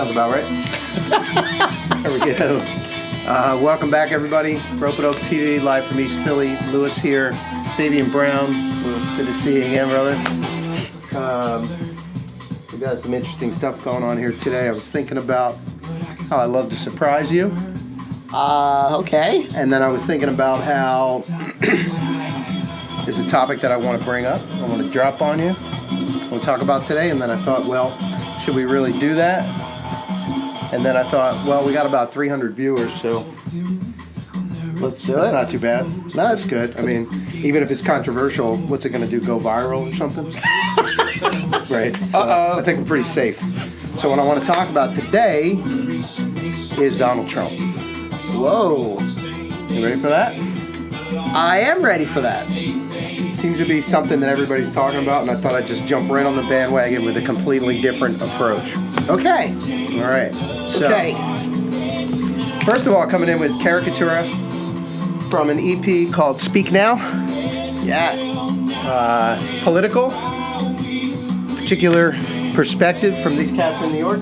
Sounds about right. There we go. Welcome back, everybody. Ropeadope TV, live from East Philly. Lewis here. Fabian Brown. Lewis, good to see you again, brother. We got some interesting stuff going on here today. I was thinking about how I love to surprise you. Okay. And then I was thinking about how there's a topic that I want to bring up. I want to drop on you. We'll talk about today. And then I thought, well, should we really do that? And then I thought, well, we got about 300 viewers, so Let's do it's it. not too bad. No, that's good. I mean, even if it's controversial, what's it going to do? Go viral or something? Right. So I think we're pretty safe. So what I want to talk about today is Donald Trump. Whoa. You ready for that? I am ready for that. Seems to be something that everybody's talking about, and I thought I'd just jump right on the bandwagon with a completely different approach. Okay. All right. So, Okay. first of all, coming in with Caricatura from an EP called Speak Now. Yes. Political. Particular perspective from these cats in New York.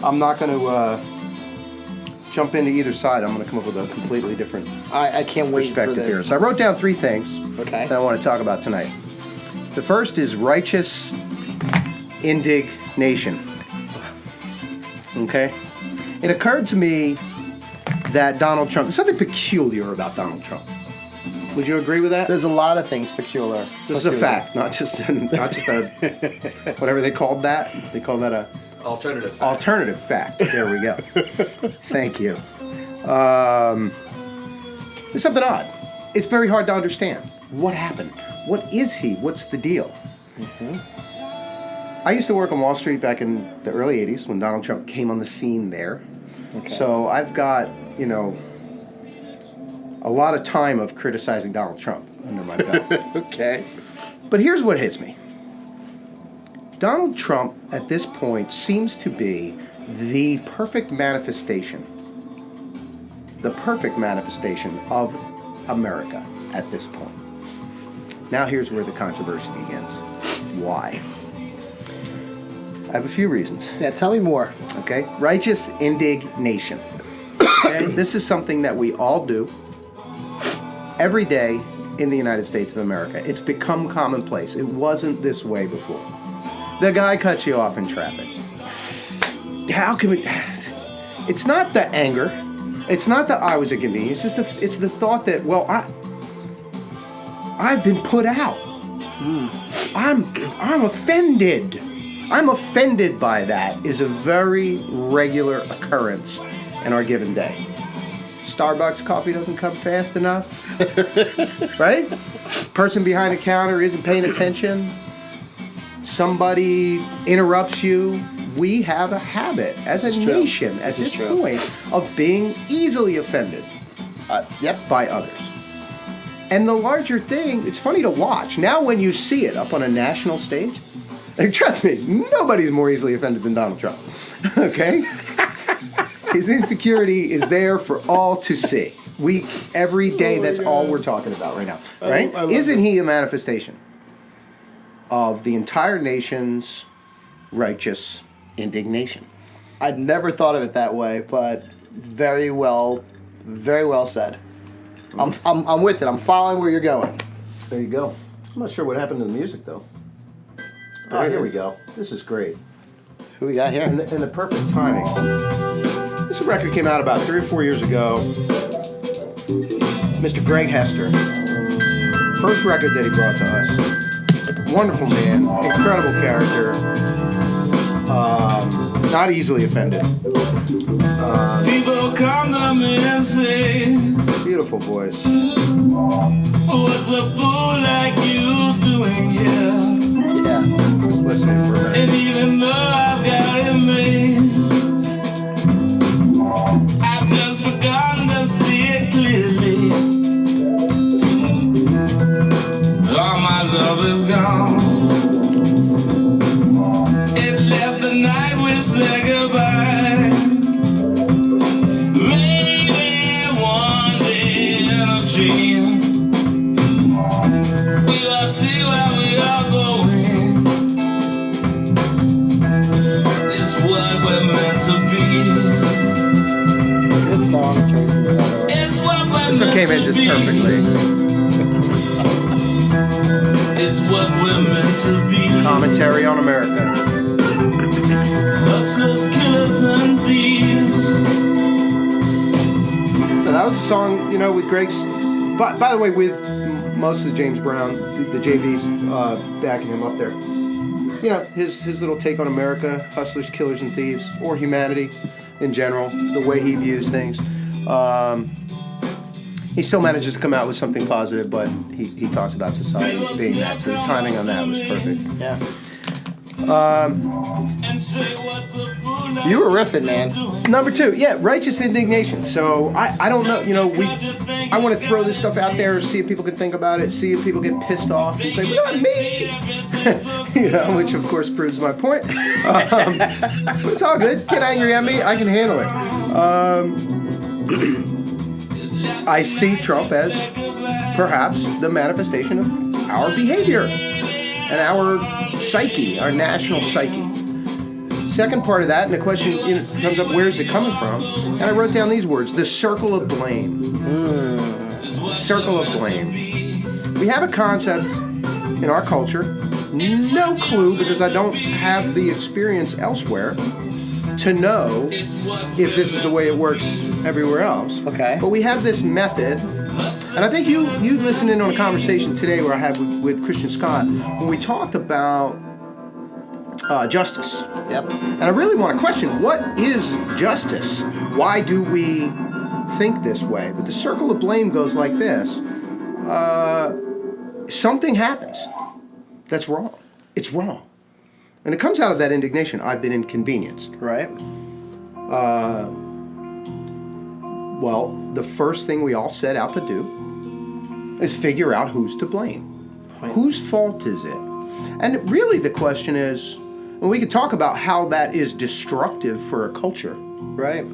I'm not going to jump into either side. I'm going to come up with a completely different I can't wait for perspective here. this. So I wrote down 3 things Okay. that I want to talk about tonight. The first is righteous indignation. Okay? It occurred to me that Donald Trump, there's something peculiar about Donald Trump. Would you agree with that? There's a lot of things peculiar. This is a fact, not just a whatever they called that. They call that a Alternative fact. alternative fact. There we go. Thank you. There's something odd. It's very hard to understand. What happened? What is he? What's the deal? I used to work on Wall Street back in the early 80s when Donald Trump came on the scene there. Okay. So I've got, a lot of time of criticizing Donald Trump under my belt. Okay. But here's what hits me. Donald Trump, at this point, seems to be the perfect manifestation of America at this point. Now here's where the controversy begins. Why? I have a few reasons. Yeah, tell me more. Okay? Righteous indignation. Okay? This is something that we all do every day in the United States of America. It's become commonplace. It wasn't this way before. The guy cuts you off in traffic. How can we... It's not the anger. It's not that I was inconvenienced. It's the thought that, well, I've been put out. I'm offended. I'm offended by that is a very regular occurrence in our given day. Starbucks coffee doesn't come fast enough. Right? Person behind the counter isn't paying attention. Somebody interrupts you. We have a habit as a nation at this point of being easily offended by others. And the larger thing, it's funny to watch. Now when you see it up on a national stage, trust me, nobody's more easily offended than Donald Trump. Okay? His insecurity is there for all to see. Every day, that's all we're talking about right now. Right? Isn't he a manifestation of the entire nation's righteous indignation? I'd never thought of it that way, but very well said. I'm with it. I'm following where you're going. There you go. I'm not sure what happened to the music, though. Oh, here we go. This is great. Who we got here? And the perfect timing. This record came out about 3 or 4 years ago. Mr. Greg Hester. First record that he brought to us. Wonderful man. Incredible character. Not easily offended. People come to me and say, beautiful voice. what's a fool like you doing here? Yeah, just listening for a minute. And even though I've got it made, I've just forgotten to see it clearly. All my love is gone. It left the night we said goodbye. Maybe one day in a dream, we'll see where we are going. to be. Good song choices, by the way. It's what we're This one meant came in to just be. perfectly. It's what we're meant to be. Commentary on America. Hustlers, killers, and thieves. So that was a song, you know, with Greg's. By the way, with most of the James Brown, the JVs backing him up there. You know, his little take on America, hustlers, killers, and thieves, or humanity in general, the way he views things. He still manages to come out with something positive, but he talks about society as being that. So the timing on that was perfect. Yeah. And say what's a fool like You were riffing, man. Number 2, yeah, righteous indignation. So I don't know, you know, I want to throw this stuff out there, see if people can think about it, see if people get pissed off and say, "What about me?" You know, which of course proves my point. But it's all good. Get angry at me, I can handle it. I see Trump as perhaps the manifestation of our behavior and our psyche, our national psyche. Second part of that, and the question comes up, where is it coming from? And I wrote down these words, the circle of blame. Circle of blame. We have a concept in our culture, no clue because I don't have the experience elsewhere to know if this is the way it works everywhere else. Okay. But we have this method, and I think you listened in on a conversation today where I had with Christian Scott when we talked about justice. Yep. And I really want to question, what is justice? Why do we think this way? But the circle of blame goes like this. Something happens that's wrong. It's wrong. And it comes out of that indignation. I've been inconvenienced. Right. Well, the first thing we all set out to do is figure out who's to blame. Whose fault is it? And really the question is, and we could talk about how that is destructive for a culture. Right.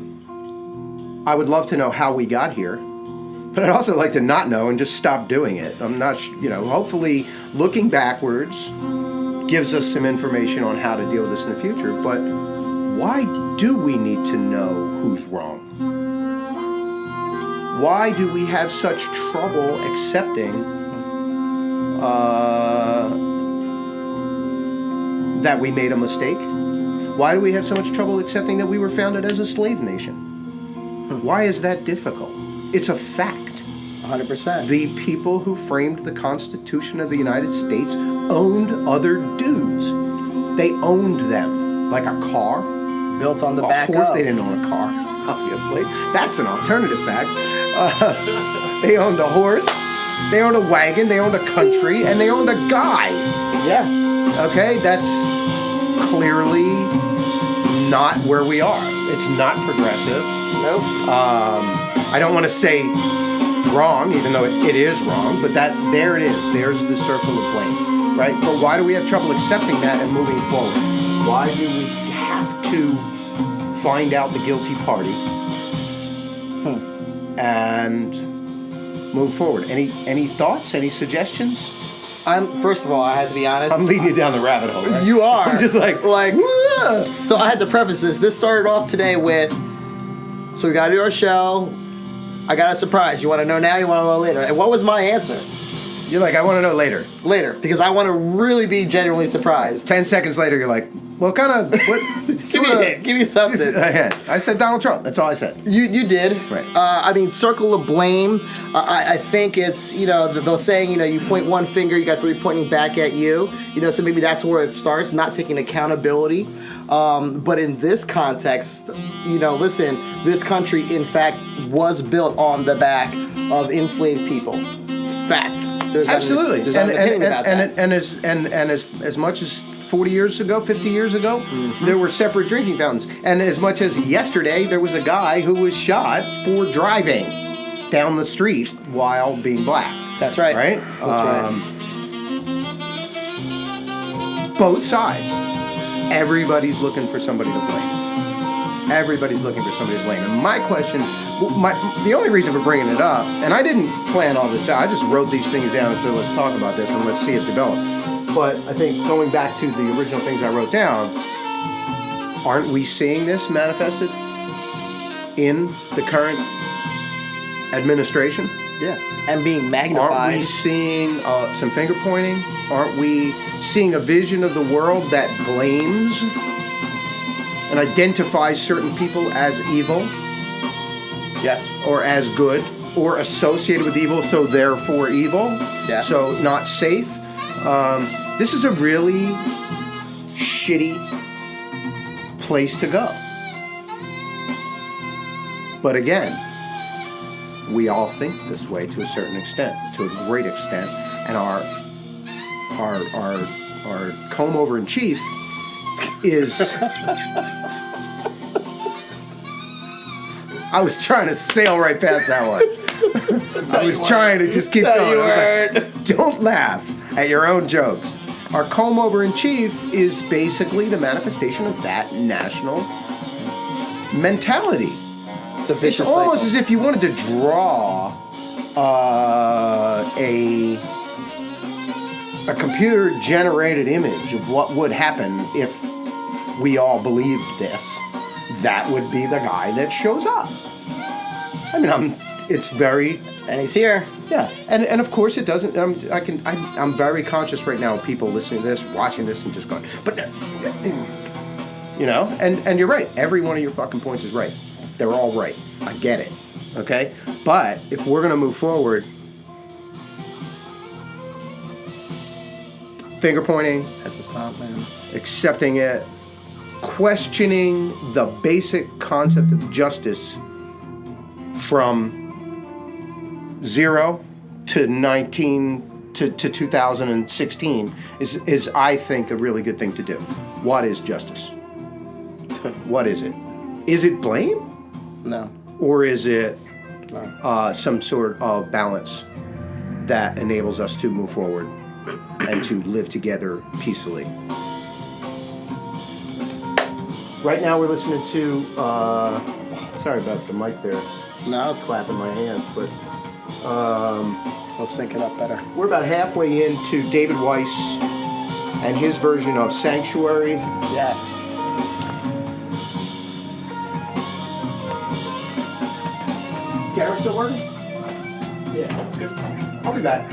I would love to know how we got here, but I'd also like to not know and just stop doing it. I'm not, hopefully looking backwards gives us some information on how to deal with this in the future, but why do we need to know who's wrong? Why do we have such trouble accepting that we made a mistake? Why do we have so much trouble accepting that we were founded as a slave nation? Why is that difficult? It's a fact. 100%. The people who framed the Constitution of the United States owned other dudes. They owned them. Like a car. Built on the back Of course of. they didn't own a car, obviously. That's an alternative fact. They owned a horse, they owned a wagon, they owned a country, and they owned a guy. Yeah. Okay, that's clearly not where we are. It's not progressive. Nope. I don't want to say wrong, even though it is wrong, but there it is. There's the circle of blame, right? But why do we have trouble accepting that and moving forward? Why do we have to find out the guilty party and move forward? Any thoughts? Any suggestions? First of all, I have to be honest. I'm leading you down the rabbit hole, right? You are. I'm just like Whoa. So I had to preface this. This started off today with, so we got to do our show. I got a surprise. You want to know now? You want to know later? And what was my answer? You're like, I want to know later. Later, because I want to really be genuinely surprised. 10 seconds later, you're like, well, kind of. What? Give me a hint. Give me something. I said Donald Trump. That's all I said. You did. Right. I mean, circle of blame. I think it's, they're saying, you point one finger, you got three pointing back at you. So maybe that's where it starts, not taking accountability. But in this context, listen, this country, in fact, was built on the back of enslaved people. Fact. Absolutely. There's an opinion about that. And as much as 40 years ago, 50 years ago, there were separate drinking fountains. And as much as yesterday, there was a guy who was shot for driving down the street while being black. That's right. Right? That's right. Both sides. Everybody's looking for somebody to blame. Everybody's looking for somebody to blame. And my question, the only reason for bringing it up, and I didn't plan all this out, I just wrote these things down and said, let's talk about this and let's see it develop. But I think going back to the original things I wrote down, Aren't we seeing this manifested in the current administration? Yeah. And being magnified. Aren't we seeing some finger pointing? Aren't we seeing a vision of the world that blames and identifies certain people as evil? Yes. Or as good? Or associated with evil, so therefore evil? Yes. So not safe? This is a really shitty place to go. But again, we all think this way to a certain extent, to a great extent, and our comb over in chief is. I was trying to sail right past that one. I was trying to just keep going. I was like, don't laugh at your own jokes. Our comb over in chief is basically the manifestation of that national mentality. It's a vicious It's almost cycle. as if you wanted to draw a computer-generated image of what would happen if we all believed this. That would be the guy that shows up. I mean, it's very... And he's here. Yeah, and of course it doesn't. I'm very conscious right now of people listening to this, watching this, and just going, but you know, and you're right. Every one of your fucking points is right. They're all right. I get it. Okay, but if we're gonna move forward, finger pointing, That's a stop, man. accepting it, questioning the basic concept of justice from 0 to 2016 is I think a really good thing to do. What is justice? What is it? Is it blame? No. Or is it No. some sort of balance that enables us to move forward and to live together peacefully? Right now we're listening to sorry about the mic there. No, it's Clapping my hands, but we'll sync it up better. we're about halfway into David Weiss and his version of Sanctuary. Yes. Camera still working? Yeah. Good. I'll be back.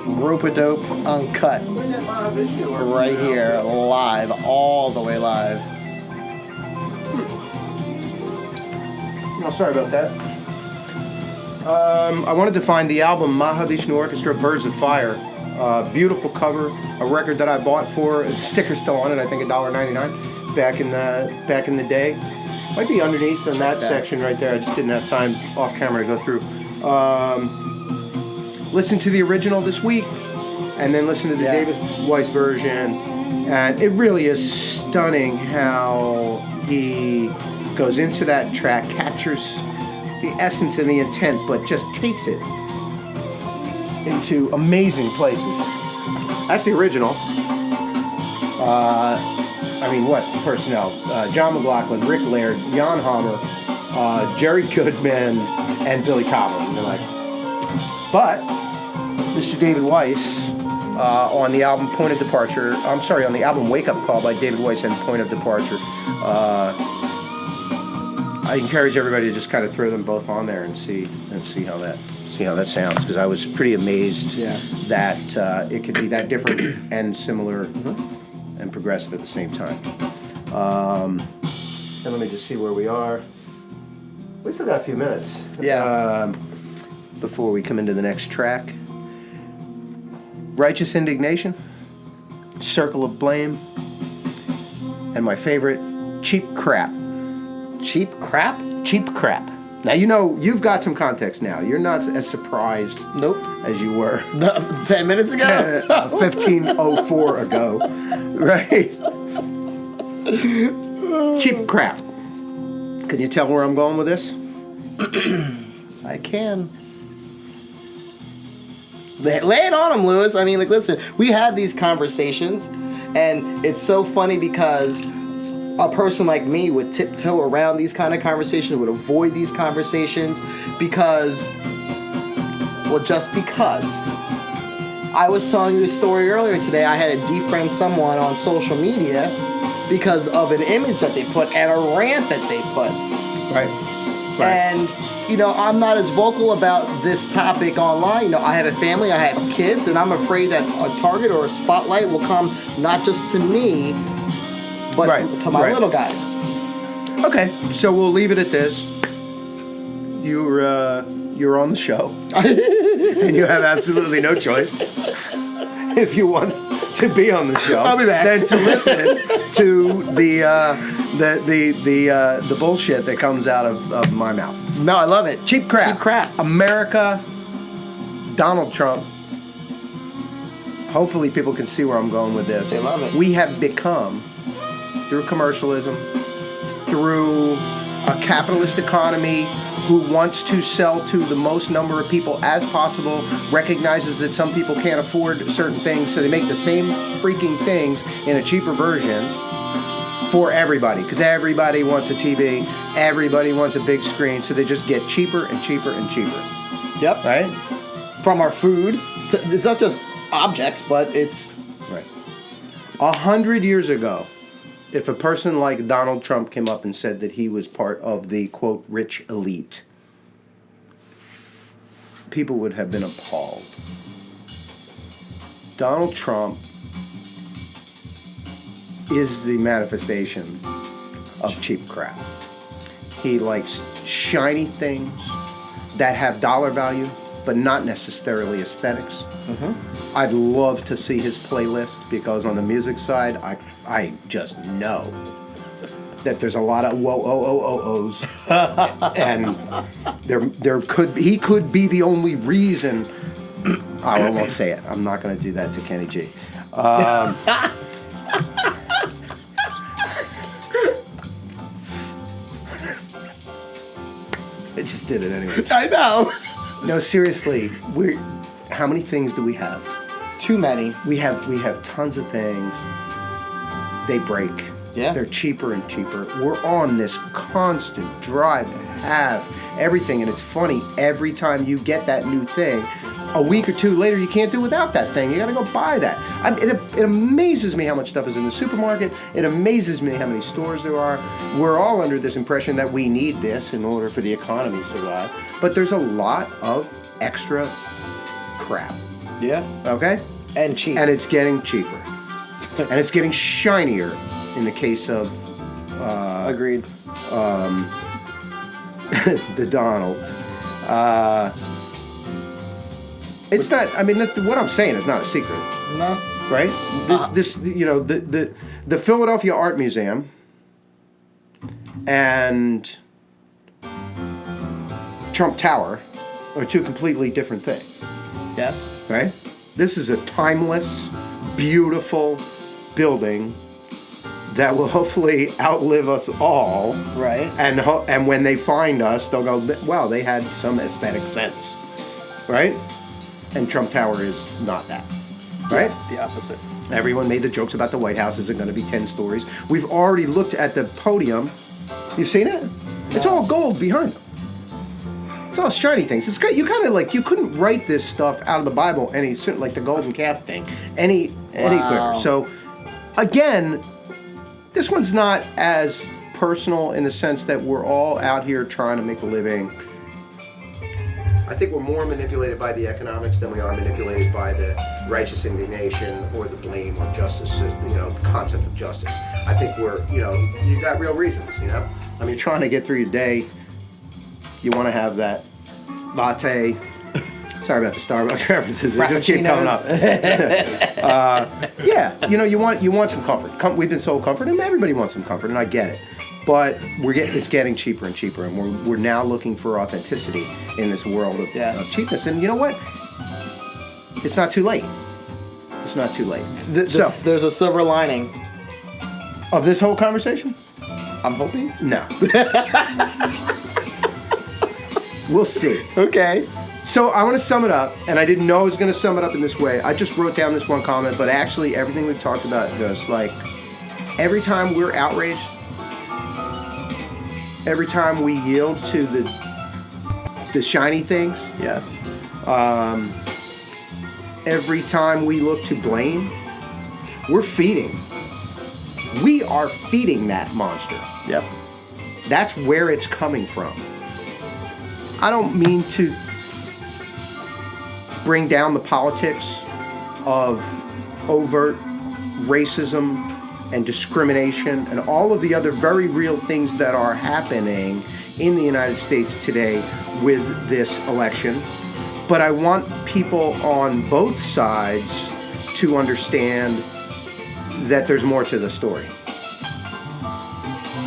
Ropeadope Uncut. Right here, live, all the way live. Oh, sorry about that. I wanted to find the album Mahavishnu Orchestra Birds of Fire. Beautiful cover, a record that I bought for, the sticker's still on it, I think $1.99 back in the day. Might be underneath in that section right there. I just didn't have time off camera to go through. Listen to the original this week, and then listen to the David Weiss version. And it really is stunning how he goes into that track, captures the essence and the intent, but just takes it into amazing places. That's the original. I mean, what personnel? John McLaughlin, Rick Laird, Jan Hammer, Jerry Goodman, and Billy Cobham. And they're like, but Mr. David Weiss on the album Point of Departure. I'm sorry, on the album Wake Up Call by David Weiss and Point of Departure. I encourage everybody to just kind of throw them both on there and see how that sounds, because I was pretty amazed that it could be that different and similar and progressive at the same time. And let me just see where we are. We still got a few minutes. Before we come into the next track. Righteous Indignation, Circle of Blame, and my favorite, Cheap Crap. Cheap crap? Cheap Crap. Now, you know, you've got some context now. You're not as surprised as you were 10 minutes ago? 15:04 ago. Right? Cheap Crap. Can you tell where I'm going with this? I can. Lay it on him, Lewis. I mean, like, listen, we have these conversations, and it's so funny because a person like me would tiptoe around these kind of conversations, would avoid these conversations because, well, just because. I was telling you a story earlier today. I had to defriend someone on social media because of an image that they put and a rant that they put. Right. And, you know, I'm not as vocal about this topic online. You know, I have a family, I have kids, and I'm afraid that a target or a spotlight will come not just to me, but to my little guys. Okay, so we'll leave it at this. You're on the show, and you have absolutely no choice if you want to be on the show. I'll be back. Than to listen to the bullshit that comes out of my mouth. No, I love it. Cheap crap. Cheap crap. America. Donald Trump. Hopefully, people can see where I'm going with this. They love it. We have become, through commercialism, through a capitalist economy who wants to sell to the most number of people as possible, recognizes that some people can't afford certain things, so they make the same freaking things in a cheaper version for everybody, because everybody wants a TV, everybody wants a big screen, so they just get cheaper and cheaper and cheaper. Yep. Right? From our food. It's not just objects, but it's... Right. 100 years ago, if a person like Donald Trump came up and said that he was part of the, quote, rich elite, people would have been appalled. Donald Trump is the manifestation of cheap crap. He likes shiny things that have dollar value, but not necessarily aesthetics. Mm-hmm. I'd love to see his playlist, because on the music side, I just know that there's a lot of whoa-oh-oh-oh-ohs. And he could be the only reason. I won't say it. I'm not going to do that to Kenny G. I just did it anyway. I know. No, seriously, how many things do we have? Too many. We have tons of things. They break. Yeah. They're cheaper and cheaper. We're on this constant drive to have everything, and it's funny, every time you get that new thing, a week or two later you can't do without that thing. You gotta go buy that. It amazes me how much stuff is in the supermarket. It amazes me how many stores there are. We're all under this impression that we need this in order for the economy to survive. But there's a lot of extra crap. Yeah. Okay? And cheap. And it's getting cheaper. And it's getting shinier in the case of... Agreed. the Donald. It's not, I mean, what I'm saying is not a secret. No. Right? This, you know, the Philadelphia Art Museum and Trump Tower are two completely different things. Yes. Right? This is a timeless, beautiful building that will hopefully outlive us all. Right. And when they find us, they'll go, wow, they had some aesthetic sense. Right? And Trump Tower is not that. Right? The opposite. Everyone made the jokes about the White House. Is it going to be 10 stories? We've already looked at the podium. You've seen it? No. It's all gold behind them. It's all shiny things. It's you kind of like, you couldn't write this stuff out of the Bible like the golden calf thing any quicker. So again, this one's not as personal in the sense that we're all out here trying to make a living. I think we're more manipulated by the economics than we are manipulated by the righteous indignation or the blame or justice, the concept of justice. I think you got real reasons, I mean, you're trying to get through your day. You want to have that latte. Sorry about the Starbucks references. They just keep coming up. Yeah, you want some comfort. We've been sold comfort, and everybody wants some comfort, and I get it. But it's getting cheaper and cheaper, and we're now looking for authenticity in this world of cheapness. And you know what? It's not too late. It's not too late. There's a silver lining of this whole conversation. I'm hoping. No. We'll see. Okay. So I want to sum it up, and I didn't know I was going to sum it up in this way. I just wrote down this one comment, but actually everything we've talked about goes like, every time we're outraged, every time we yield to the shiny things, yes, every time we look to blame, we're feeding. We are feeding that monster. Yep. That's where it's coming from. I don't mean to bring down the politics of overt racism and discrimination and all of the other very real things that are happening in the United States today with this election. But I want people on both sides to understand that there's more to the story.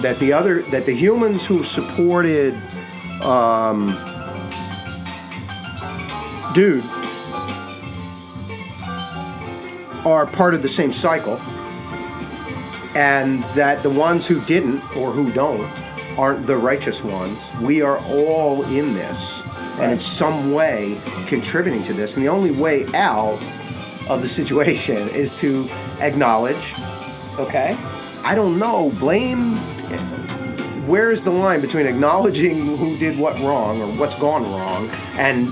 That the humans who supported Dude are part of the same cycle, and that the ones who didn't or who don't aren't the righteous ones. We are all in this and in some way contributing to this, and the only way out of the situation is to acknowledge, okay, I don't know, blame. Where's the line between acknowledging who did what wrong or what's gone wrong and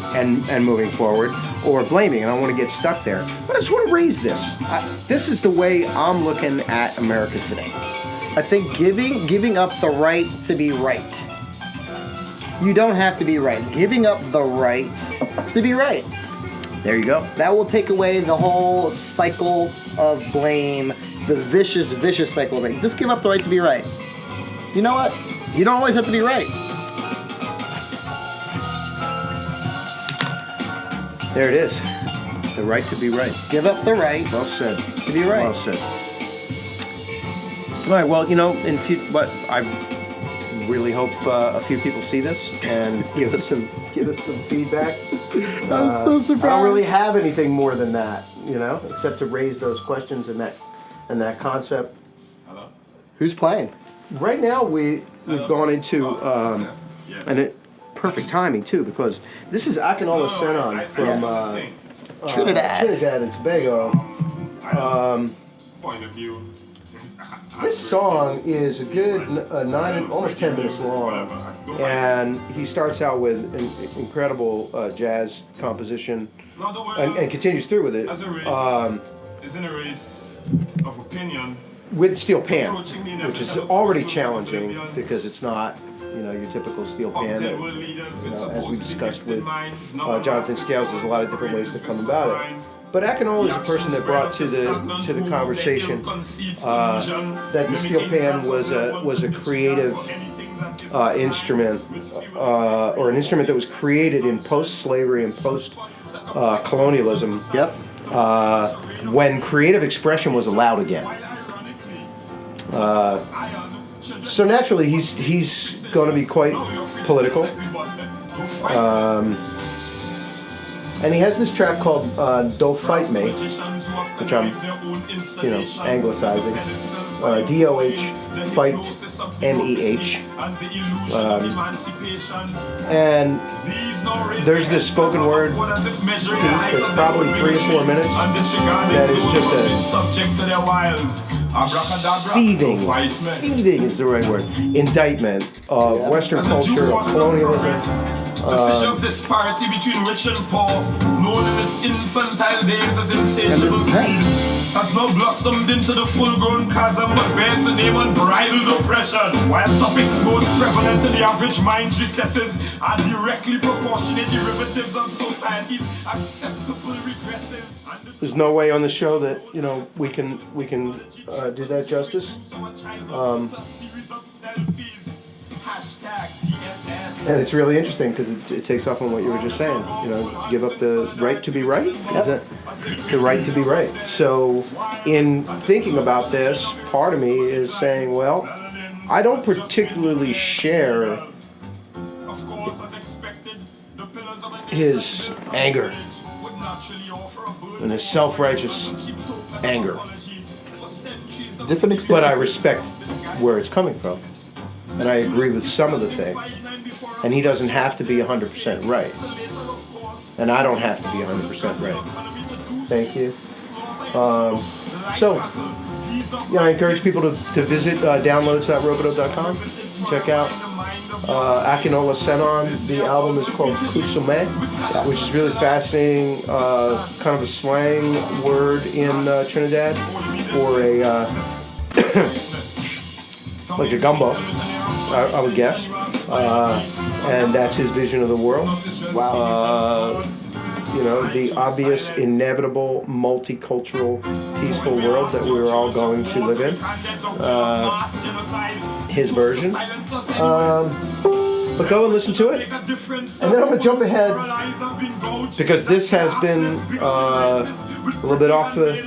moving forward, or blaming? And I don't want to get stuck there, but I just want to raise this. This is the way I'm looking at America today. I think giving up the right to be right. You don't have to be right. Giving up the right to be right. There you go. That will take away the whole cycle of blame, the vicious cycle of blame. Just give up the right to be right. You know what? You don't always have to be right. There it is. The right to be right. Give up the right. Well said. To be right. Well said. All right. Well, but I really hope a few people see this and give us some feedback. I'm so surprised. I don't really have anything more than that, except to raise those questions and that concept. Hello? Who's playing? Right now, we've gone into perfect timing too, because this is Akinola Senon from Trinidad and Tobago. Point of view. This song is a good 9, almost 10 minutes long, and he starts out with an incredible jazz composition, and continues through with it. As a race, is in a race of opinion. With steel pan, which is already challenging because it's not, your typical steel pan. As we discussed with Jonathan Scales, there's a lot of different ways to come about it. But Akinola is the person that brought to the conversation that the steel pan was a creative instrument, or an instrument that was created in post-slavery and post-colonialism. Yep. When creative expression was allowed again. So naturally, he's going to be quite political, and he has this track called "Doh Fight Meh," which I'm, anglicizing. D-O-H, Fight M-E-H. And there's this spoken word piece that's probably 3 or 4 minutes that is just a seething is the right word, indictment of Western culture, of colonialism. The fish of disparity between rich and poor, known in its infantile days as insatiable greed, has now blossomed into the full-grown chasm but bears the name unbridled oppression. While topics most prevalent in the average mind's recesses are directly proportionate derivatives of society's acceptable regresses. There's no way on the show that we can do that justice. And it's really interesting because it takes off on what you were just saying. Give up the right to be right. Yep. The right to be right. So, in thinking about this, part of me is saying, well, I don't particularly share his anger and his self-righteous anger. Different experience. But I respect where it's coming from. And I agree with some of the things. And he doesn't have to be 100% right. And I don't have to be 100% right. Thank you. So, I encourage people to visit downloads.ropeadope.com. Check out Akinola Senon. The album is called Kusume, which is really fascinating. Kind of a slang word in Trinidad for a like a gumbo, I would guess. And that's his vision of the world. Wow. The obvious, inevitable, multicultural, peaceful world that we're all going to live in. His version. But go and listen to it. And then I'm going to jump ahead because this has been a little bit off the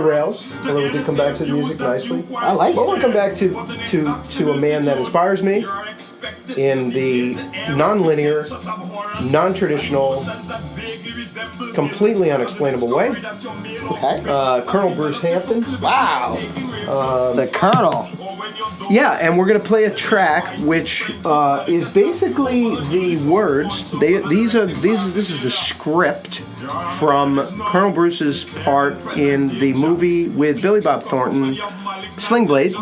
rails, although we did come back to the music nicely. I like it. But I want to come back to a man that inspires me in the non-linear, non-traditional, completely unexplainable way. Okay. Colonel Bruce Hampton. Wow. The Colonel. Yeah, and we're going to play a track which is basically the words. This is the script from Colonel Bruce's part in the movie with Billy Bob Thornton, Sling Blade,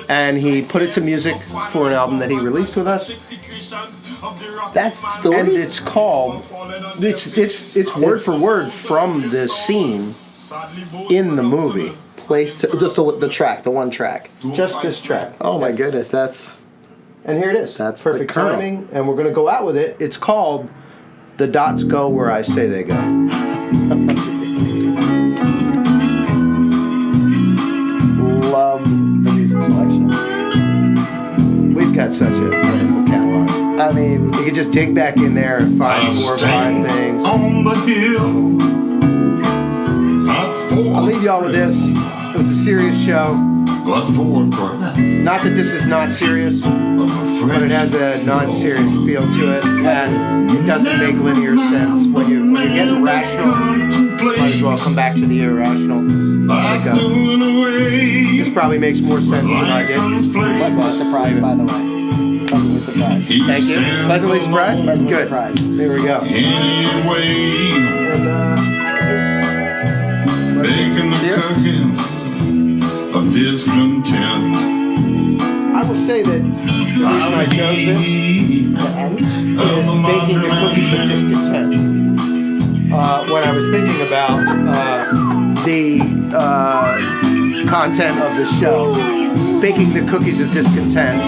and he put it to music for an album that he released with us. That's the story. And it's called. It's word for word from the scene in the movie. Just the track, the one track. Just this track. Oh my goodness, And here it is. That's perfect the Colonel. timing, and we're going to go out with it. It's called "The Dots Go Where I Say They Go." Love the music selection. We've got such a wonderful catalog. I mean, You could just dig back in there and find 4 or 5 things. On the hill, not for I'll leave y'all with this. It was a serious show. but for Not that this is not serious, but it has a non-serious feel to it, and it doesn't make linear sense. When you're getting rational, might as well come back to the irrational. This probably makes more sense than I did. pleasantly surprised, by the way. Pleasantly surprised. Thank you. Pleasantly surprised? Pleasantly Good. surprised. There we go. Anyway, And baking the Cheers. cookies of discontent. I will say that the reason I chose this is baking the cookies of discontent. When I was thinking about the content of the show, baking the cookies of discontent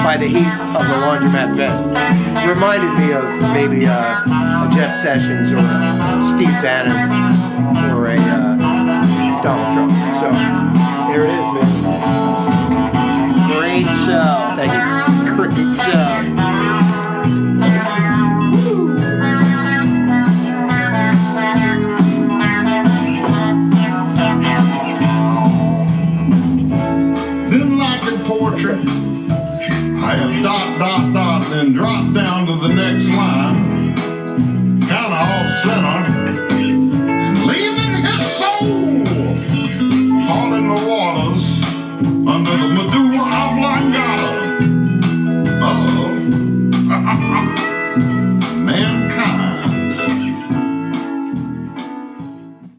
by the heat of the laundromat vent reminded me of maybe a Jeff Sessions or a Steve Bannon or a Donald Trump. So there it is, man.